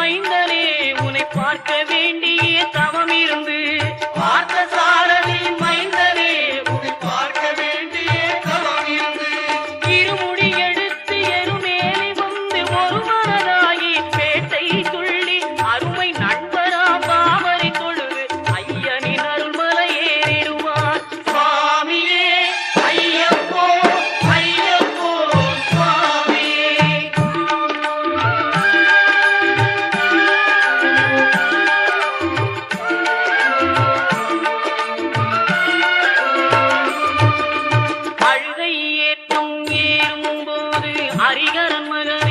மைந்தனே உன்னை பார்க்க வேண்டிய தவம் இருந்து பார்த்த சாரதியின் மைந்தனே உன்னை பார்க்க வேண்டிய தவம் இருந்து இருமுடி எடுத்து எருமேலி வந்து ஒரு மனதாகி பேட்டை துள்ளி அருமை நண்பரா பாவரை தொழுது ஐயனின் அருள்மலை ஏறிடுவார் சுவாமியே ஐயப்போ ஐயப்போ சுவாமியே. அழுகை ஏற்றும் ஏறும் போது ஹரிகரன் மகன்